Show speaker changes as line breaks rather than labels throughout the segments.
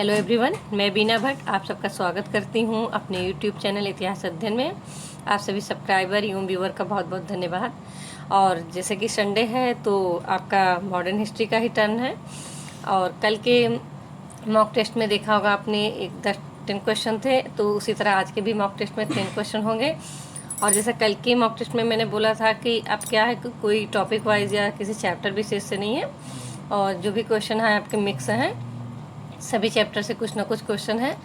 Hello everyone, मैं बीना भट्ट आप सबका स्वागत करती हूं अपने यूट्यूब चैनल इतिहास अध्ययन में। आप सभी सब्सक्राइबर एवं व्यूअर का बहुत बहुत धन्यवाद। और जैसे कि संडे है तो आपका मॉडर्न हिस्ट्री का ही टर्न है। और कल के मॉक टेस्ट में देखा होगा आपने 10 क्वेश्चन थे, तो उसी तरह आज के भी मॉक टेस्ट में 10 क्वेश्चन होंगे। और जैसा कल के मॉक टेस्ट में मैंने बोला था कि अब क्या है कि कोई टॉपिक वाइज या किसी चैप्टर विशेष से नहीं है, और जो भी क्वेश्चन है आपके मिक्स हैं, सभी चैप्टर से कुछ ना कुछ क्वेश्चन है।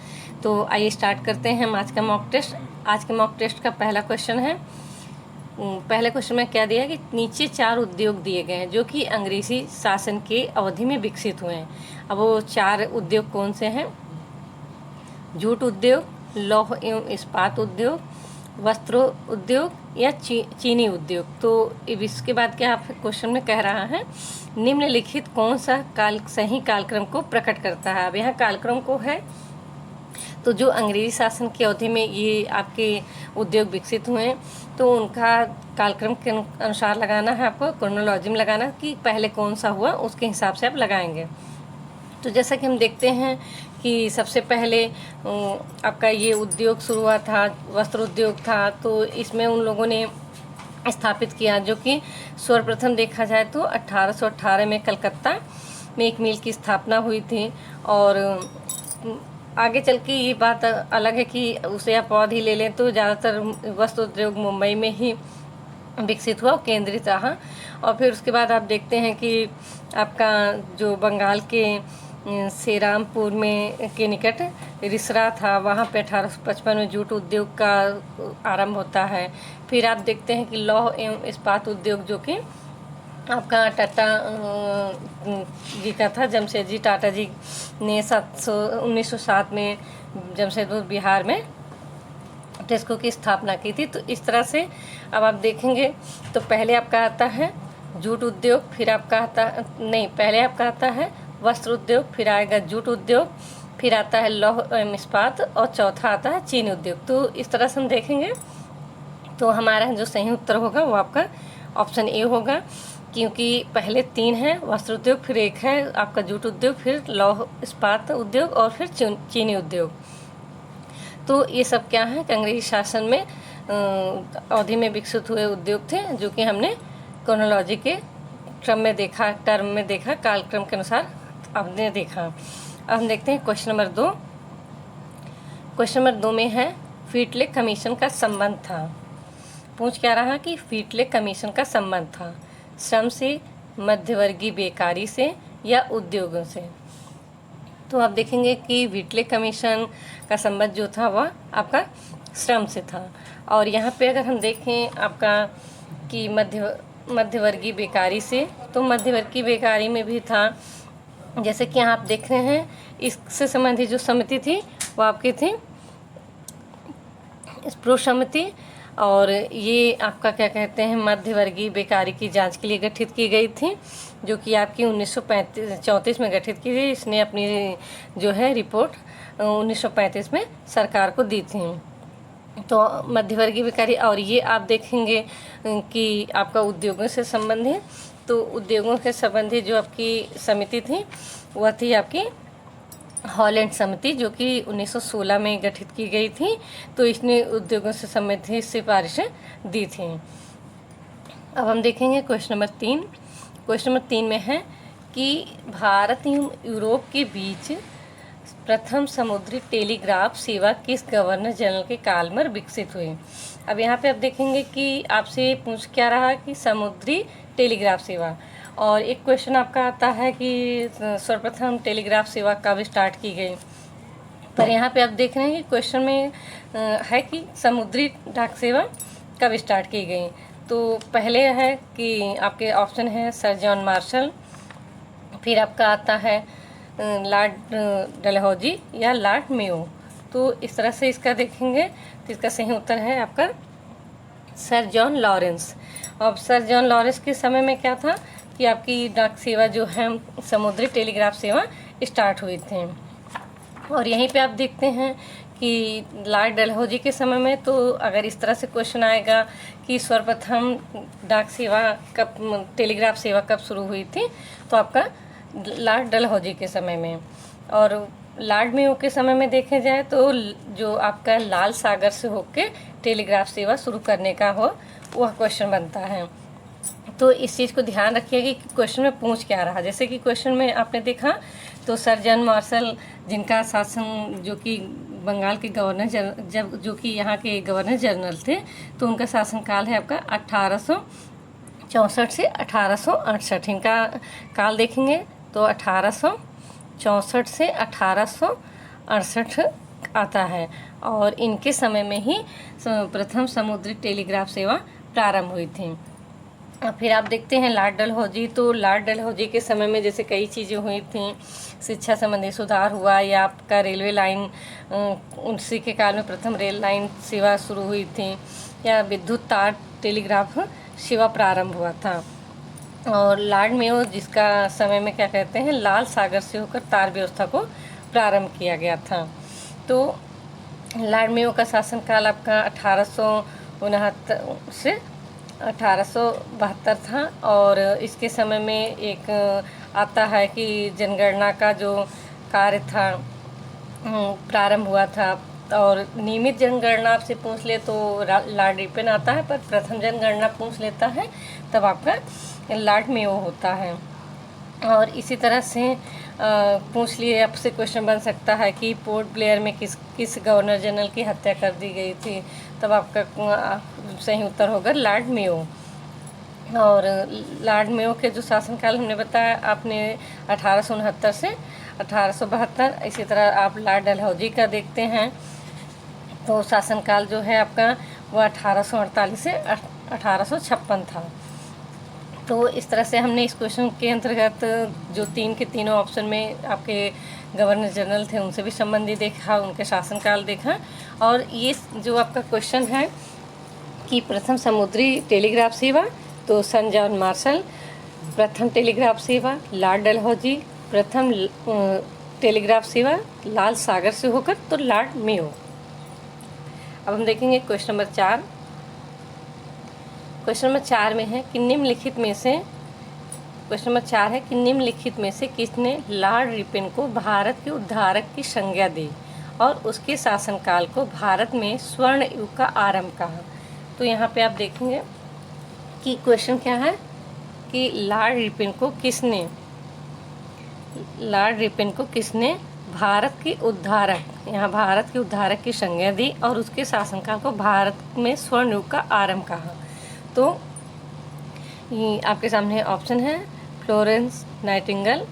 तो आइए स्टार्ट करते हैं हम आज का मॉक टेस्ट। आज के मॉक टेस्ट का पहला क्वेश्चन है। पहले क्वेश्चन में क्या दिया कि नीचे 4 उद्योग दिए गए हैं जो कि अंग्रेजी शासन के अवधि में विकसित हुए हैं। अब वो 4 उद्योग कौन से हैं? जूट उद्योग, लौह एवं इस्पात उद्योग, वस्त्र उद्योग या चीनी उद्योग। तो इसके बाद क्या आप क्वेश्चन में कह रहा है, निम्नलिखित कौन सा सही कालक्रम को प्रकट करता है। अब यहाँ कालक्रम को है तो जो अंग्रेजी शासन की अवधि में ये आपके उद्योग विकसित हुए हैं तो उनका कालक्रम के अनुसार लगाना है, आपको क्रोनोलॉजी में लगाना कि पहले कौन सा हुआ उसके हिसाब से आप लगाएंगे। तो जैसा कि हम देखते हैं कि सबसे पहले आपका ये उद्योग शुरू हुआ था, वस्त्र उद्योग था। तो इसमें उन लोगों ने स्थापित किया जो कि सर्वप्रथम देखा जाए तो 1818 में कलकत्ता में एक मिल की स्थापना हुई थी। और आगे चल के ये बात अलग है कि उसे आप और ही ले लें तो ज़्यादातर वस्त्र उद्योग मुंबई में ही विकसित हुआ, केंद्रित रहा। और फिर उसके बाद आप देखते हैं कि आपका जो बंगाल के श्रीरामपुर में के निकट रिसरा था, वहाँ पे 1855 में जूट उद्योग का आरंभ होता है। फिर आप देखते हैं कि लौह एवं इस्पात उद्योग जो कि आपका टाटा जी का था, जमशेदजी टाटा जी ने 1907 में जमशेदपुर बिहार में टेस्को की स्थापना की थी। तो इस तरह से अब आप देखेंगे तो पहले आपका आता है जूट उद्योग, फिर आपका आता नहीं पहले आपका आता है वस्त्र उद्योग, फिर आएगा जूट उद्योग, फिर आता है लौह एवं इस्पात और चौथा आता है चीनी उद्योग। तो इस तरह से हम देखेंगे तो हमारा जो सही उत्तर होगा वो आपका ऑप्शन ए होगा, क्योंकि पहले 3 हैं वस्त्र उद्योग, फिर एक है आपका जूट उद्योग, फिर लौह इस्पात उद्योग और फिर चीनी उद्योग। तो ये सब क्या है कि अंग्रेजी शासन में अवधि में विकसित हुए उद्योग थे जो कि हमने क्रोनोलॉजी के क्रम में देखा, टर्म में देखा, कालक्रम के अनुसार हमने देखा। अब हम देखते हैं क्वेश्चन नंबर 2। क्वेश्चन नंबर 2 में है फिटले कमीशन का संबंध था। पूछ क्या रहा कि फिटले कमीशन का संबंध था श्रम से, मध्यवर्गीय बेकारी से या उद्योगों से। तो आप देखेंगे कि फिटले कमीशन का संबंध जो था वह आपका श्रम से था। और यहाँ पे अगर हम देखें आपका कि मध्यवर्गीय बेकारी से, तो मध्यवर्गीय बेकारी में भी था। जैसे कि यहाँ आप देख रहे हैं इससे संबंधित जो समिति थी वो आपकी थी स्प्रो समिति, और ये आपका क्या कहते हैं मध्यवर्गीय बेकारी की जांच के लिए गठित की गई थी, जो कि आपकी 1934 में गठित की गई। इसने अपनी जो है रिपोर्ट 1935 में सरकार को दी थी। तो मध्यवर्गीय बेकारी, और ये आप देखेंगे कि आपका उद्योगों से संबंधित, तो उद्योगों के संबंधित जो आपकी समिति थी वह थी आपकी हॉलैंड समिति, जो कि 1916 में गठित की गई थी। तो इसने उद्योगों से संबंधित सिफारिशें दी थी। अब हम देखेंगे क्वेश्चन नंबर 3। क्वेश्चन नंबर 3 में है कि भारत एवं यूरोप के बीच प्रथम समुद्री टेलीग्राफ सेवा किस गवर्नर जनरल के काल में विकसित हुई। अब यहाँ पे आप देखेंगे कि आपसे पूछ क्या रहा कि समुद्री टेलीग्राफ सेवा, और एक क्वेश्चन आपका आता है कि सर्वप्रथम टेलीग्राफ सेवा कब स्टार्ट की गई। पर यहाँ पे आप देख रहे हैं कि क्वेश्चन में है कि समुद्री डाक सेवा कब स्टार्ट की गई। तो पहले है कि आपके ऑप्शन है सर जॉन मार्शल, फिर आपका आता है लॉर्ड डलहौजी या लॉर्ड मेयो। तो इस तरह से इसका देखेंगे तो इसका सही उत्तर है आपका सर जॉन लॉरेंस। और सर जॉन लॉरेंस के समय में क्या था कि आपकी डाक सेवा जो है समुद्री टेलीग्राफ सेवा स्टार्ट हुई थी। और यहीं पे आप देखते हैं कि लॉर्ड डलहौजी के समय में, तो अगर इस तरह से क्वेश्चन आएगा कि सर्वप्रथम डाक सेवा कब, टेलीग्राफ सेवा कब शुरू हुई थी, तो आपका लॉर्ड डलहौजी के समय में। और लॉर्ड मेयो के समय में देखे जाए तो जो आपका लाल सागर से होके टेलीग्राफ सेवा शुरू करने का हो वह क्वेश्चन बनता है। तो इस चीज़ को ध्यान रखिए कि क्वेश्चन में पूछ क्या रहा। जैसे कि क्वेश्चन में आपने देखा तो सर जॉन मार्शल, जिनका शासन, जो कि बंगाल के जो कि यहाँ के गवर्नर जनरल थे, तो उनका शासनकाल है आपका 1864 से 1868। इनका काल देखेंगे तो 1864 से 1868 आता है। और इनके समय में ही प्रथम समुद्री टेलीग्राफ सेवा प्रारंभ हुई थी। फिर आप देखते हैं लॉर्ड डलहौजी। तो लॉर्ड डलहौजी के समय में जैसे कई चीज़ें हुई थी, शिक्षा संबंधी सुधार हुआ, या आपका रेलवे लाइन, उसी के काल में प्रथम रेल लाइन सेवा शुरू हुई थी, या विद्युत तार टेलीग्राफ सेवा प्रारंभ हुआ था। और लॉर्ड मेयो, जिसका समय में क्या कहते हैं, लाल सागर से होकर तार व्यवस्था को प्रारंभ किया गया था। तो लॉर्ड मेयो का शासनकाल आपका 1869 से 1872 था। और इसके समय में एक आता है कि जनगणना का जो कार्य था प्रारंभ हुआ था। और नियमित जनगणना आपसे पूछ ले तो लॉर्ड रिपन आता है, पर प्रथम जनगणना पूछ लेता है तब आपका लॉर्ड मेयो होता है। और इसी तरह से पूछ लिए आपसे क्वेश्चन बन सकता है कि पोर्ट ब्लेयर में किस गवर्नर जनरल की हत्या कर दी गई थी, तब आपका सही उत्तर होगा लॉर्ड मेयो। और लॉर्ड मेयो के जो शासनकाल हमने बताया आपने 1869 से 1872। इसी तरह आप लॉर्ड डलहौजी का देखते हैं तो शासनकाल जो है आपका वो 1848 से 1856 था। तो इस तरह से हमने इस क्वेश्चन के अंतर्गत जो तीनों ऑप्शन में आपके गवर्नर जनरल थे उनसे भी संबंधित देखा, उनके शासनकाल देखा। और ये जो आपका क्वेश्चन है कि प्रथम समुद्री टेलीग्राफ सेवा, तो सन जॉन मार्शल, प्रथम टेलीग्राफ सेवा लॉर्ड डलहौजी, प्रथम टेलीग्राफ सेवा लाल सागर से होकर तो लॉर्ड मेयो। अब हम देखेंगे क्वेश्चन नंबर 4। क्वेश्चन नंबर 4 में है कि निम्नलिखित में से, क्वेश्चन नंबर 4 है कि निम्नलिखित में से किसने लॉर्ड रिपन को भारत के उद्धारक की संज्ञा दी और उसके शासनकाल को भारत में स्वर्ण युग का आरंभ कहा। तो यहाँ पे आप देखेंगे कि क्वेश्चन क्या है कि लॉर्ड रिपन को किसने भारत के उद्धारक, यहाँ भारत के उद्धारक की संज्ञा दी और उसके शासनकाल को भारत में स्वर्ण युग का आरंभ कहा। तो ये आपके सामने ऑप्शन है फ्लोरेंस नाइटिंगेल,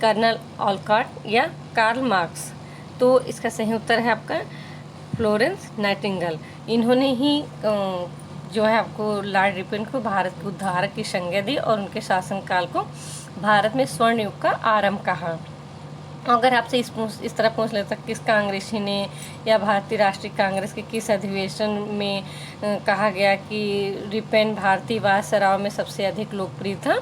कर्नल ओलकॉट या कार्ल मार्क्स। तो इसका सही उत्तर है आपका फ्लोरेंस नाइटिंगेल। इन्होंने ही जो है आपको लॉर्ड रिपन को भारत के उद्धारक की संज्ञा दी और उनके शासनकाल को भारत में स्वर्ण युग का आरंभ कहा। अगर आपसे इस तरह पूछ लेता किस कांग्रेसी ने या भारतीय राष्ट्रीय कांग्रेस के किस अधिवेशन में कहा गया कि रिपन भारतीय वायसराय में सबसे अधिक लोकप्रिय था,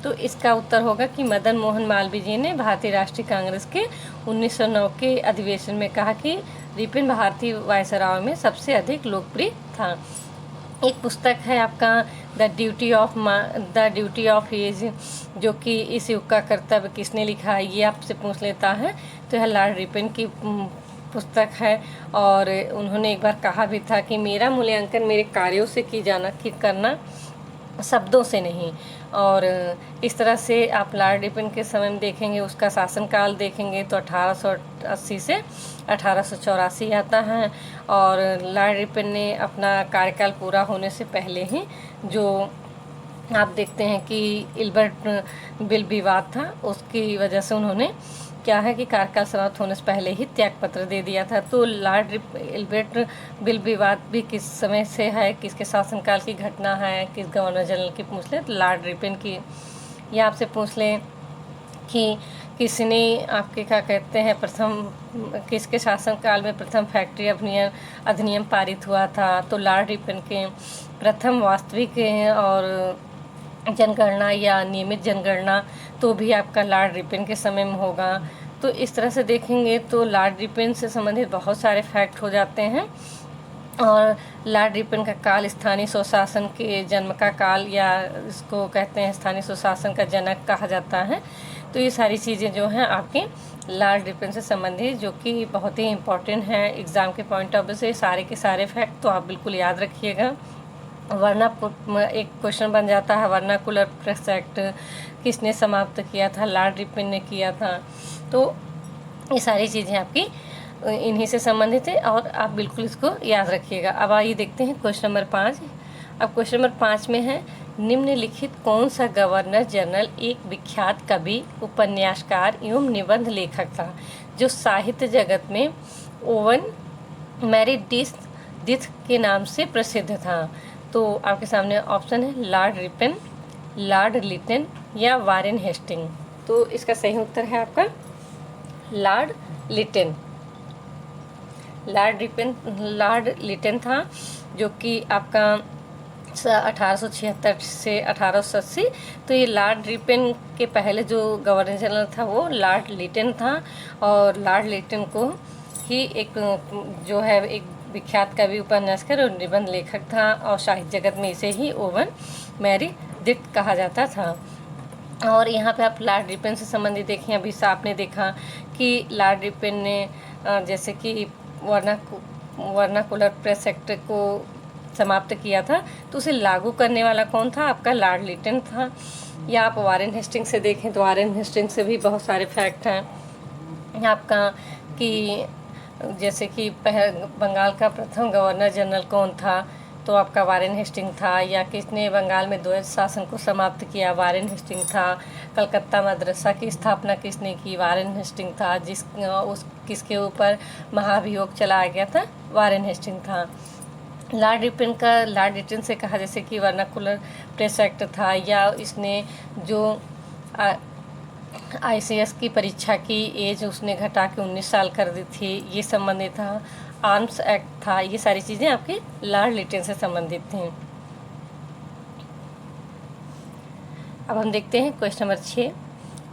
तो इसका उत्तर होगा कि मदन मोहन मालवीय जी ने भारतीय राष्ट्रीय कांग्रेस के 1909 के अधिवेशन में कहा कि रिपन भारतीय वायसराय में सबसे अधिक लोकप्रिय था। एक पुस्तक है आपका द ड्यूटी ऑफ एज, जो कि इस युग का कर्तव्य किसने लिखा है, ये आपसे पूछ लेता है। तो यह लॉर्ड रिपन की पुस्तक है। और उन्होंने एक बार कहा भी था कि मेरा मूल्यांकन मेरे कार्यों से करना, शब्दों से नहीं। और इस तरह से आप लॉर्ड रिपन के समय में देखेंगे, उसका शासनकाल देखेंगे तो 1880 से 1884 आता है। और लॉर्ड रिपन ने अपना कार्यकाल पूरा होने से पहले ही जो आप देखते हैं कि इल्बर्ट बिल विवाद था, उसकी वजह से उन्होंने क्या है कि कार्यकाल समाप्त होने से पहले ही त्यागपत्र दे दिया था। तो लॉर्ड इल्बर्ट बिल विवाद भी किस समय से है, किसके शासनकाल की घटना है, किस गवर्नर जनरल की पूछ लें तो लॉर्ड रिपन की। या आपसे पूछ लें कि किसने आपके क्या कहते हैं किसके शासनकाल में प्रथम फैक्ट्री अधिनियम पारित हुआ था, तो लॉर्ड रिपन के। प्रथम वास्तविक और जनगणना या नियमित जनगणना तो भी आपका लॉर्ड रिपन के समय में होगा। तो इस तरह से देखेंगे तो लॉर्ड रिपन से संबंधित बहुत सारे फैक्ट हो जाते हैं। और लॉर्ड रिपन का काल स्थानीय स्वशासन के जन्म का काल, या इसको कहते हैं स्थानीय स्वशासन का जनक कहा जाता है। तो ये सारी चीज़ें जो हैं आपके लॉर्ड रिपन से संबंधित, जो कि बहुत ही इम्पोर्टेंट है एग्ज़ाम के पॉइंट ऑफ व्यू से। सारे के सारे फैक्ट तो आप बिल्कुल याद रखिएगा, वरना एक क्वेश्चन बन जाता है वर्नाकुलर प्रेस एक्ट किसने समाप्त किया था, लॉर्ड रिपन ने किया था। तो ये सारी चीज़ें आपकी इन्हीं से संबंधित है और आप बिल्कुल इसको याद रखिएगा। अब आइए देखते हैं क्वेश्चन नंबर 5। अब क्वेश्चन नंबर 5 में है, निम्नलिखित कौन सा गवर्नर जनरल एक विख्यात कवि, उपन्यासकार एवं निबंध लेखक था जो साहित्य जगत में ओवन मेरिडिथ के नाम से प्रसिद्ध था। तो आपके सामने ऑप्शन है लॉर्ड रिपन, लॉर्ड लिटन या वारेन हेस्टिंग। तो इसका सही उत्तर है आपका लॉर्ड लिटन। लॉर्ड लिटन था, जो कि आपका 1876 से 1880। तो ये लॉर्ड रिपन के पहले जो गवर्नर जनरल था वो लॉर्ड लिटन था, और लॉर्ड लिटन को ही एक जो है एक विख्यात कवि, उपन्यासकार और निबंध लेखक था, और साहित्य जगत में इसे ही ओवन मेरिडिथ कहा जाता था। और यहाँ पे आप लॉर्ड रिपन से संबंधित देखें, अभी से आपने देखा कि लॉर्ड रिपन ने जैसे कि वर्नाकुलर प्रेस एक्ट को समाप्त किया था, तो उसे लागू करने वाला कौन था? आपका लॉर्ड लिटन था। या आप वारेन हेस्टिंग से देखें तो वारेन हेस्टिंग से भी बहुत सारे फैक्ट हैं आपका, कि जैसे कि बंगाल का प्रथम गवर्नर जनरल कौन था, तो आपका वारेन हेस्टिंग था। या किसने बंगाल में द्वैध शासन को समाप्त किया? वारेन हेस्टिंग था। कलकत्ता मदरसा की स्थापना किसने की? वारेन हेस्टिंग था। किसके ऊपर महाभियोग चलाया गया था? वारेन हेस्टिंग था। लॉर्ड रिपन से कहा जैसे कि वर्नाकुलर प्रेस एक्ट था, या इसने जो ICS की परीक्षा की एज उसने घटा के 19 साल कर दी थी, ये संबंधित था। आर्म्स एक्ट था। ये सारी चीज़ें आपके लॉर्ड लिटन से संबंधित थी। अब हम देखते हैं क्वेश्चन नंबर 6।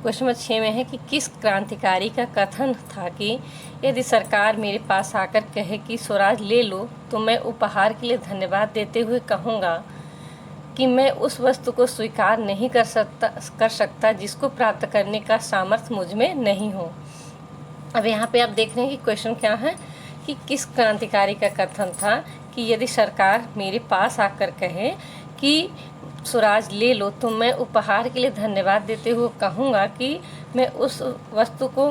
क्वेश्चन नंबर 6 में है कि किस क्रांतिकारी का कथन था कि यदि सरकार मेरे पास आकर कहे कि स्वराज ले लो, तो मैं उपहार के लिए धन्यवाद देते हुए कहूँगा कि मैं उस वस्तु को स्वीकार नहीं कर सकता जिसको प्राप्त करने का सामर्थ्य मुझ में नहीं हो। अब यहाँ पे आप देख रहे हैं कि क्वेश्चन क्या है कि किस क्रांतिकारी का कथन था कि यदि सरकार मेरे पास आकर कहे कि स्वराज ले लो, तो मैं उपहार के लिए धन्यवाद देते हुए कहूँगा कि मैं उस वस्तु को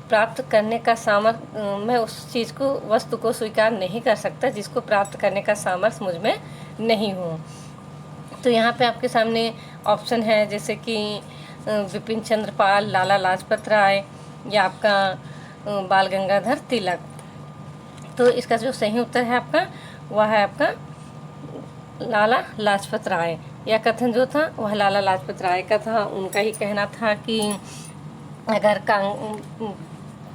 प्राप्त करने का सामर्थ्य, मैं उस चीज़ को, वस्तु को स्वीकार नहीं कर सकता जिसको प्राप्त करने का सामर्थ्य मुझ में नहीं हो। तो यहाँ पे आपके सामने ऑप्शन है जैसे कि विपिन चंद्र पाल, लाला लाजपत राय या आपका बाल गंगाधर तिलक। तो इसका जो सही उत्तर है आपका वह है आपका लाला लाजपत राय। यह कथन जो था वह लाला लाजपत राय का था। उनका ही कहना था कि अगर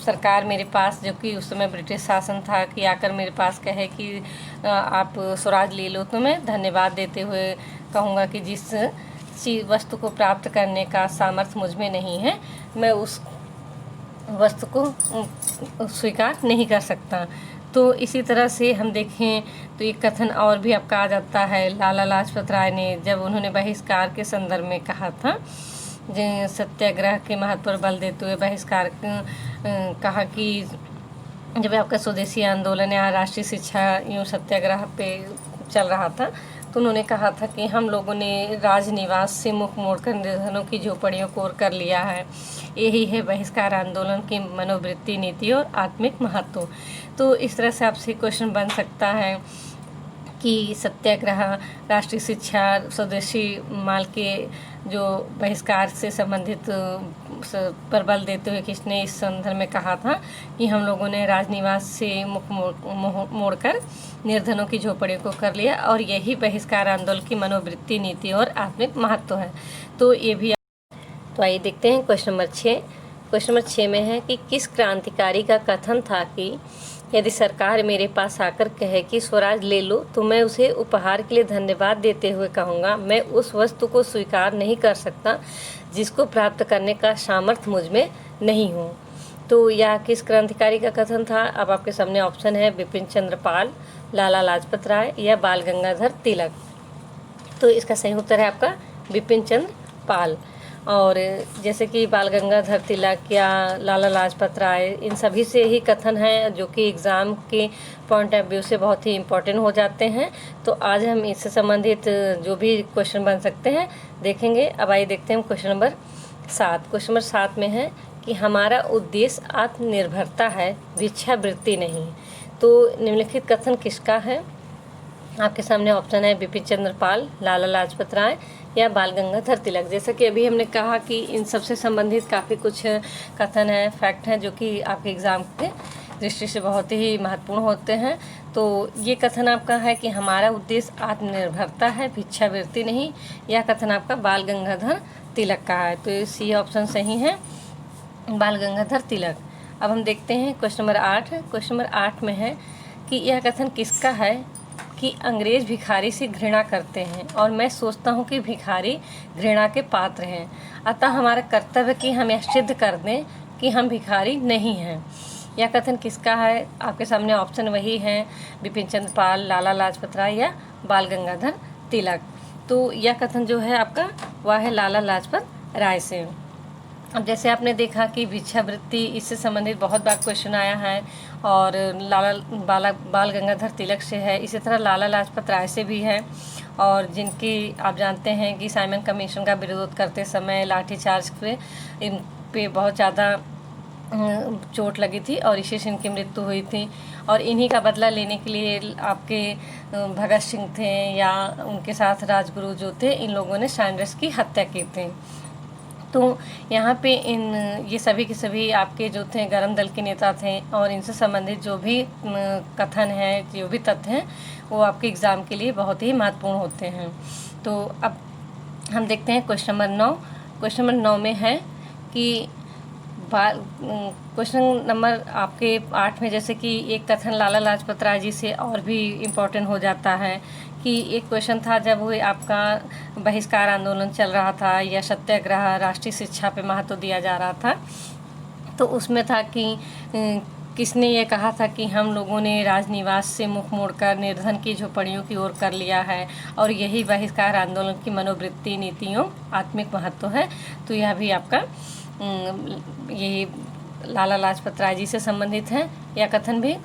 सरकार मेरे पास, जो कि उस समय ब्रिटिश शासन था, कि आकर मेरे पास कहे कि आप स्वराज ले लो, तो मैं धन्यवाद देते हुए कहूँगा कि जिस वस्तु को प्राप्त करने का सामर्थ्य मुझ में नहीं है, मैं उस वस्तु को स्वीकार नहीं कर सकता। तो इसी तरह से हम देखें तो एक कथन और भी आपका आ जाता है लाला लाजपत राय ने, जब उन्होंने बहिष्कार के संदर्भ में कहा था, सत्याग्रह के महत्व पर बल देते हुए बहिष्कार कहा कि जब आपका स्वदेशी आंदोलन या राष्ट्रीय शिक्षा यूँ सत्याग्रह पे चल रहा था, तो उन्होंने कहा था कि हम लोगों ने राजनिवास से मुख मोड़कर निर्धनों की झोपड़ियों को ओर कर लिया है। यही है बहिष्कार आंदोलन की मनोवृत्ति, नीति और आत्मिक महत्व। तो इस तरह से आपसे क्वेश्चन बन सकता है कि सत्याग्रह, राष्ट्रीय शिक्षा, स्वदेशी माल के जो बहिष्कार से संबंधित पर बल देते हुए किसने इस संदर्भ में कहा था कि हम लोगों ने राजनिवास से मुख मोड़कर निर्धनों की झोपड़ियों को कर लिया, और यही बहिष्कार आंदोलन की मनोवृत्ति, नीति और आत्मिक महत्व है। तो ये भी, तो आइए देखते हैं क्वेश्चन नंबर 6। क्वेश्चन नंबर 6 में है कि किस क्रांतिकारी का कथन था कि यदि सरकार मेरे पास आकर कहे कि स्वराज ले लो, तो मैं उसे उपहार के लिए धन्यवाद देते हुए कहूँगा मैं उस वस्तु को स्वीकार नहीं कर सकता जिसको प्राप्त करने का सामर्थ्य मुझ में नहीं हो। तो यह किस क्रांतिकारी का कथन था? अब आपके सामने ऑप्शन है विपिन चंद्र पाल, लाला लाजपत राय या बाल गंगाधर तिलक। तो इसका सही उत्तर है आपका विपिन चंद्र पाल। और जैसे कि बाल गंगाधर तिलक या लाला लाजपत राय, इन सभी से ही कथन हैं जो कि एग्ज़ाम के पॉइंट ऑफ व्यू से बहुत ही इम्पोर्टेंट हो जाते हैं। तो आज हम इससे संबंधित जो भी क्वेश्चन बन सकते हैं देखेंगे। अब आइए देखते हैं क्वेश्चन नंबर 7। क्वेश्चन नंबर 7 में है कि हमारा उद्देश्य आत्मनिर्भरता है, भिक्षावृत्ति नहीं। तो निम्नलिखित कथन किसका है? आपके सामने ऑप्शन है बिपिन चंद्र पाल, लाला लाजपत राय या बाल गंगाधर तिलक। जैसा कि अभी हमने कहा कि इन सबसे संबंधित काफ़ी कुछ कथन हैं, फैक्ट हैं जो कि आपके एग्ज़ाम के दृष्टि से बहुत ही महत्वपूर्ण होते हैं। तो ये कथन आपका है कि हमारा उद्देश्य आत्मनिर्भरता है, भिक्षावृत्ति नहीं। यह कथन आपका बाल गंगाधर तिलक का है। तो सी ऑप्शन सही है, बाल गंगाधर तिलक। अब हम देखते हैं क्वेश्चन नंबर 8। क्वेश्चन नंबर 8 में है कि यह कथन किसका है कि अंग्रेज भिखारी से घृणा करते हैं और मैं सोचता हूँ कि भिखारी घृणा के पात्र हैं, अतः हमारा कर्तव्य कि हम यह सिद्ध कर दें कि हम भिखारी नहीं हैं। यह कथन किसका है? आपके सामने ऑप्शन वही हैं, बिपिन चंद्र पाल, लाला लाजपत राय या बाल गंगाधर तिलक। तो यह कथन जो है आपका वह है लाला लाजपत राय से। अब जैसे आपने देखा कि भिक्षावृत्ति, इससे संबंधित बहुत बार क्वेश्चन आया है और बाल गंगाधर तिलक से है, इसी तरह लाला लाजपत राय से भी है। और जिनकी आप जानते हैं कि साइमन कमीशन का विरोध करते समय लाठीचार्ज पे इन पे बहुत ज़्यादा चोट लगी थी और इसी से इनकी मृत्यु हुई थी। और इन्हीं का बदला लेने के लिए आपके भगत सिंह थे या उनके साथ राजगुरु जो थे, इन लोगों ने सैंडर्स की हत्या की थी। तो यहाँ पे ये सभी के सभी आपके जो थे गरम दल के नेता थे और इनसे संबंधित जो भी कथन है, जो भी तथ्य हैं, वो आपके एग्ज़ाम के लिए बहुत ही महत्वपूर्ण होते हैं। तो अब हम देखते हैं क्वेश्चन नंबर 9। क्वेश्चन नंबर 9 में है कि क्वेश्चन नंबर आपके 8 में जैसे कि एक कथन लाला लाजपत राय जी से और भी इम्पोर्टेंट हो जाता है कि एक क्वेश्चन था जब वो आपका बहिष्कार आंदोलन चल रहा था या सत्याग्रह, राष्ट्रीय शिक्षा पे महत्व दिया जा रहा था, तो उसमें था कि किसने ये कहा था कि हम लोगों ने राजनिवास से मुख मोड़कर निर्धन की झोपड़ियों की ओर कर लिया है और यही बहिष्कार आंदोलन की मनोवृत्ति, नीतियों, आत्मिक महत्व है। तो यह भी आपका यही लाला लाजपत राय जी से संबंधित है यह कथन भी।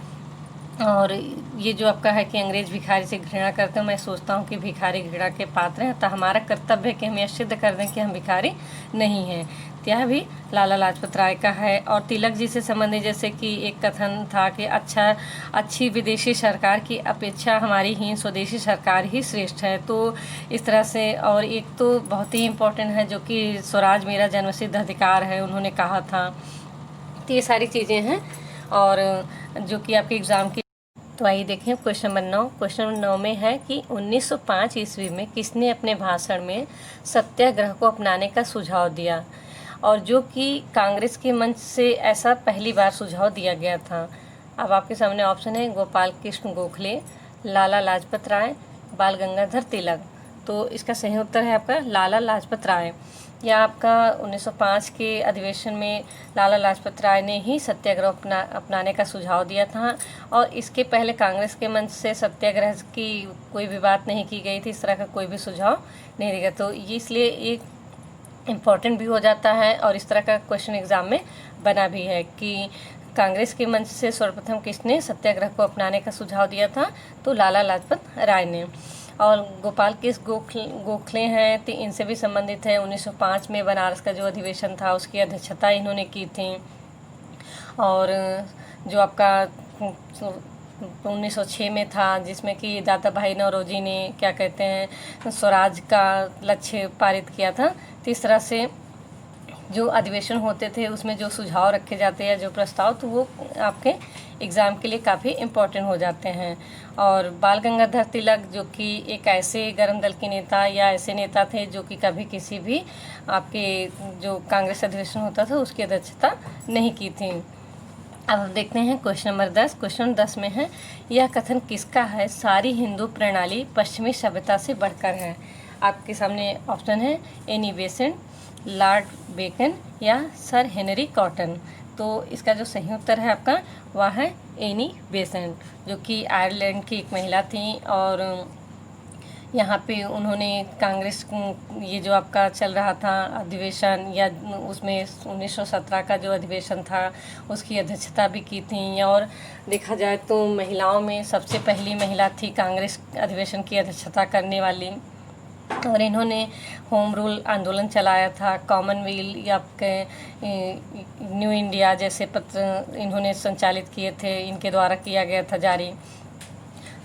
और ये जो आपका है कि अंग्रेज भिखारी से घृणा करते हैं, मैं सोचता हूँ कि भिखारी घृणा के पात्र हैं, तो हमारा कर्तव्य है कि हम यह सिद्ध कर दें कि हम भिखारी नहीं हैं। यह भी लाला लाजपत राय का है। और तिलक जी से संबंधित जैसे कि एक कथन था कि अच्छी विदेशी सरकार की अपेक्षा हमारी ही स्वदेशी सरकार ही श्रेष्ठ है। तो इस तरह से, और एक तो बहुत ही इम्पोर्टेंट है जो कि स्वराज मेरा जन्मसिद्ध अधिकार है, उन्होंने कहा था। तो ये सारी चीज़ें हैं और जो कि आपके एग्ज़ाम की। तो आइए देखें क्वेश्चन नंबर 9। क्वेश्चन नंबर 9 में है कि 1905 ईस्वी में किसने अपने भाषण में सत्याग्रह को अपनाने का सुझाव दिया, और जो कि कांग्रेस के मंच से ऐसा पहली बार सुझाव दिया गया था। अब आपके सामने ऑप्शन है गोपाल कृष्ण गोखले, लाला लाजपत राय, बाल गंगाधर तिलक। तो इसका सही उत्तर है आपका लाला लाजपत राय। यह आपका 1905 के अधिवेशन में लाला लाजपत राय ने ही सत्याग्रह अपनाने का सुझाव दिया था और इसके पहले कांग्रेस के मंच से सत्याग्रह की कोई भी बात नहीं की गई थी, इस तरह का कोई भी सुझाव नहीं दिया। तो ये इसलिए एक इम्पॉर्टेंट भी हो जाता है और इस तरह का क्वेश्चन एग्ज़ाम में बना भी है कि कांग्रेस के मंच से सर्वप्रथम किसने सत्याग्रह को अपनाने का सुझाव दिया था, तो लाला लाजपत राय ने। और गोपाल कृष्ण गोखले हैं, तो इनसे भी संबंधित है। 1905 में बनारस का जो अधिवेशन था उसकी अध्यक्षता इन्होंने की थी। और जो आपका 1906 में था जिसमें कि दादा भाई नौरोजी ने क्या कहते हैं स्वराज का लक्ष्य पारित किया था। तो इस तरह से जो अधिवेशन होते थे उसमें जो सुझाव रखे जाते हैं, जो प्रस्ताव, तो वो आपके एग्ज़ाम के लिए काफ़ी इम्पोर्टेंट हो जाते हैं। और बाल गंगाधर तिलक जो कि एक ऐसे गरम दल के नेता या ऐसे नेता थे जो कि कभी किसी भी आपके जो कांग्रेस अधिवेशन होता था उसकी अध्यक्षता नहीं की थी। अब हम देखते हैं क्वेश्चन नंबर 10। क्वेश्चन 10 में है यह कथन किसका है, सारी हिंदू प्रणाली पश्चिमी सभ्यता से बढ़कर है। आपके सामने ऑप्शन है एनी बेसेंट, लॉर्ड बेकन या सर हेनरी कॉटन। तो इसका जो सही उत्तर है आपका वह है एनी बेसेंट, जो कि आयरलैंड की एक महिला थी और यहाँ पे उन्होंने कांग्रेस ये जो आपका चल रहा था अधिवेशन, या उसमें 1917 का जो अधिवेशन था उसकी अध्यक्षता भी की थी। और देखा जाए तो महिलाओं में सबसे पहली महिला थी कांग्रेस अधिवेशन की अध्यक्षता करने वाली। और इन्होंने होम रूल आंदोलन चलाया था, कॉमनवेल्थ या आपके न्यू इंडिया जैसे पत्र इन्होंने संचालित किए थे, इनके द्वारा किया गया था जारी।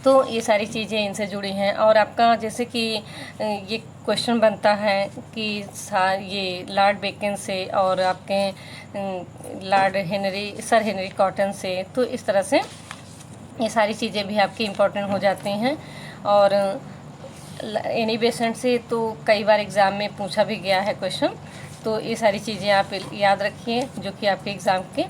तो ये सारी चीज़ें इनसे जुड़ी हैं। और आपका जैसे कि ये क्वेश्चन बनता है कि ये लॉर्ड बेकन से और आपके सर हेनरी कॉटन से, तो इस तरह से ये सारी चीज़ें भी आपकी इम्पोर्टेंट हो जाती हैं। और एनी बेसेंट से तो कई बार एग्ज़ाम में पूछा भी गया है क्वेश्चन, तो ये सारी चीज़ें आप याद रखिए जो कि आपके एग्ज़ाम के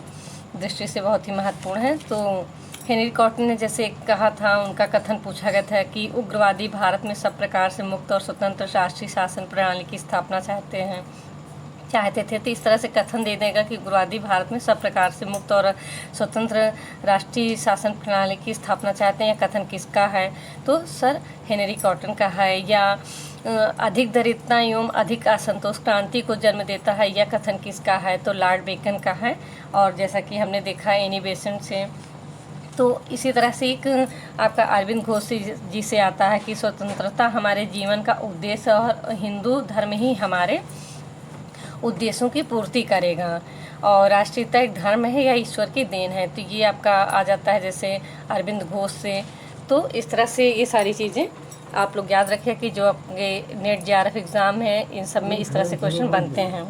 दृष्टि से बहुत ही महत्वपूर्ण है। तो हेनरी कॉटन ने जैसे कहा था, उनका कथन पूछा गया था कि उग्रवादी भारत में सब प्रकार से मुक्त और स्वतंत्र राष्ट्रीय शासन प्रणाली की स्थापना चाहते थे। तो इस तरह से कथन दे देगा कि उग्रवादी भारत में सब प्रकार से मुक्त और स्वतंत्र राष्ट्रीय शासन प्रणाली की स्थापना चाहते हैं, या कथन किसका है? तो सर हेनरी कॉटन का है। या अधिक दरिद्रता एवं अधिक असंतोष क्रांति को जन्म देता है, यह कथन किसका है? तो लॉर्ड बेकन का है। और जैसा कि हमने देखा एनी बेसेंट से, तो इसी तरह से एक आपका अरविंद घोष जी से आता है कि स्वतंत्रता हमारे जीवन का उद्देश्य और हिंदू धर्म ही हमारे उद्देश्यों की पूर्ति करेगा, और राष्ट्रीयता एक धर्म है या ईश्वर की देन है। तो ये आपका आ जाता है जैसे अरविंद घोष से। तो इस तरह से ये सारी चीज़ें आप लोग याद रखिए कि जो आपके नेट जेआरएफ एग्ज़ाम है इन सब में इस तरह से क्वेश्चन बनते हैं।